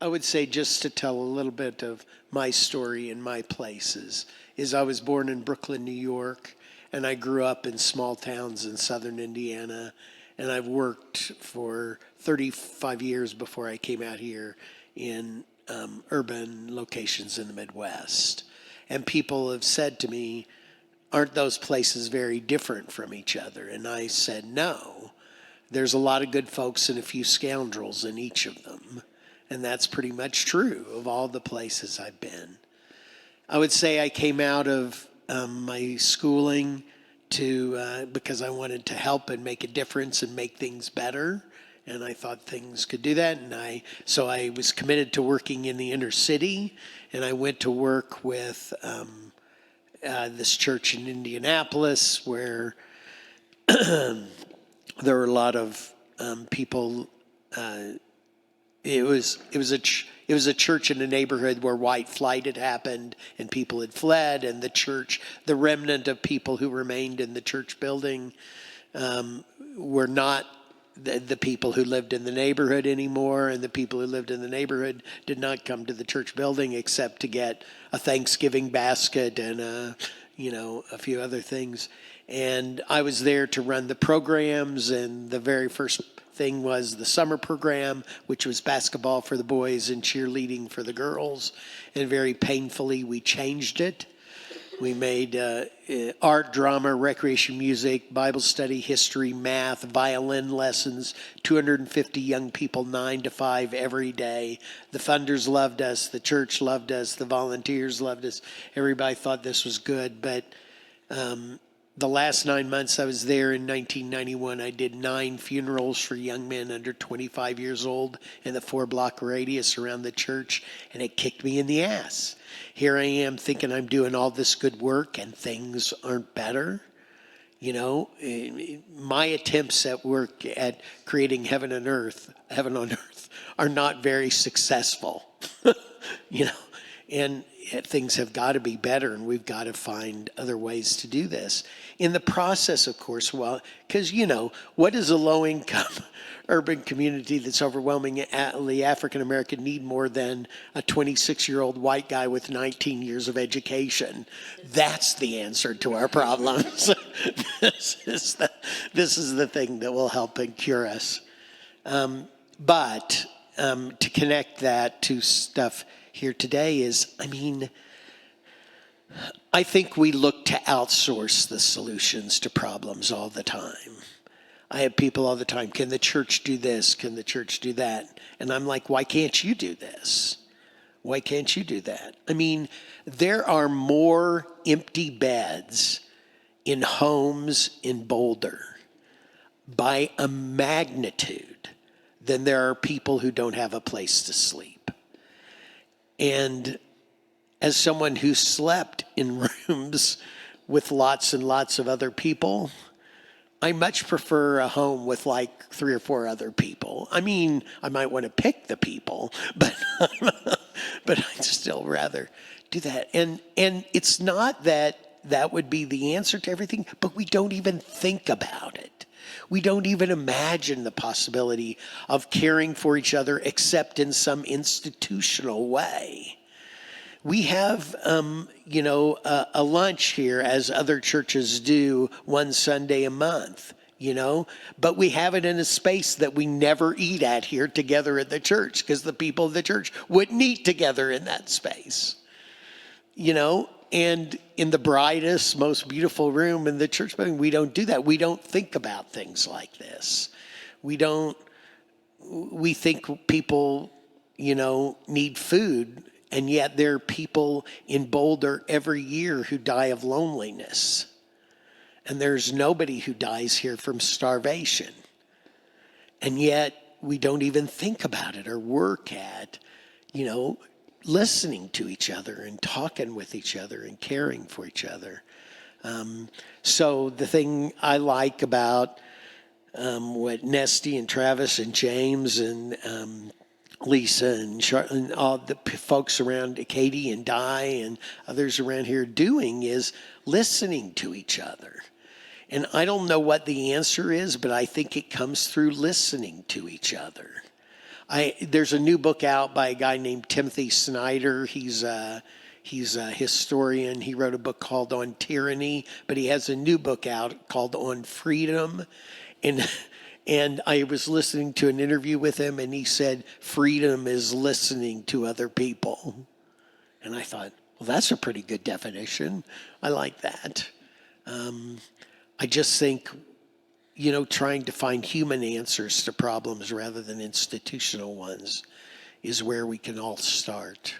I would say, just to tell a little bit of my story and my places, is I was born in Brooklyn, New York, and I grew up in small towns in southern Indiana, and I've worked for 35 years before I came out here in urban locations in the Midwest. And people have said to me, aren't those places very different from each other? And I said, no. There's a lot of good folks and a few scoundrels in each of them. And that's pretty much true of all the places I've been. I would say I came out of my schooling because I wanted to help and make a difference and make things better. And I thought things could do that. And so I was committed to working in the inner city. And I went to work with this church in Indianapolis where there were a lot of people. It was a church in a neighborhood where white flight had happened and people had fled, and the remnant of people who remained in the church building were not the people who lived in the neighborhood anymore, and the people who lived in the neighborhood did not come to the church building except to get a Thanksgiving basket and a few other things. And I was there to run the programs, and the very first thing was the summer program, which was basketball for the boys and cheerleading for the girls. And very painfully, we changed it. We made art, drama, recreation, music, Bible study, history, math, violin lessons, 250 young people, 9 to 5 every day. The funders loved us. The church loved us. The volunteers loved us. Everybody thought this was good. But the last 9 months I was there in 1991, I did 9 funerals for young men under 25 years old in the 4-block radius around the church, and it kicked me in the ass. Here I am thinking I'm doing all this good work and things aren't better. My attempts at work at creating heaven on earth, are not very successful. And things have got to be better, and we've got to find other ways to do this. In the process, of course, because what does a low-income urban community that's overwhelmingly African-American need more than a 26-year-old white guy with 19 years of education? That's the answer to our problems. This is the thing that will help and cure us. But to connect that to stuff here today is, I think we look to outsource the solutions to problems all the time. I have people all the time, can the church do this? Can the church do that? And I'm like, why can't you do this? Why can't you do that? There are more empty beds in homes in Boulder by a magnitude than there are people who don't have a place to sleep. And as someone who slept in rooms with lots and lots of other people, I much prefer a home with like 3 or 4 other people. I might want to pick the people, but I'd still rather do that. And it's not that would be the answer to everything, but we don't even think about it. We don't even imagine the possibility of caring for each other except in some institutional way. We have, a lunch here, as other churches do, one Sunday a month, but we have it in a space that we never eat at here together at the church because the people of the church wouldn't eat together in that space, and in the brightest, most beautiful room in the church building, we don't do that. We don't think about things like this. We think people, need food. And yet there are people in Boulder every year who die of loneliness. And there's nobody who dies here from starvation. And yet we don't even think about it or work at, listening to each other and talking with each other and caring for each other. So the thing I like about what Nesty and Travis and James and Lisa and Charlotte and all the folks around, Katie and Di and others around here doing is listening to each other. And I don't know what the answer is, but I think it comes through listening to each other. There's a new book out by a guy named Timothy Snyder. He's a historian. He wrote a book called On Tyranny, but he has a new book out called On Freedom. And and I was listening to an interview with him, and he said freedom is listening to other people. And I thought, well, that's a pretty good definition. I like that. I just think, trying to find human answers to problems rather than institutional ones is where we can all start.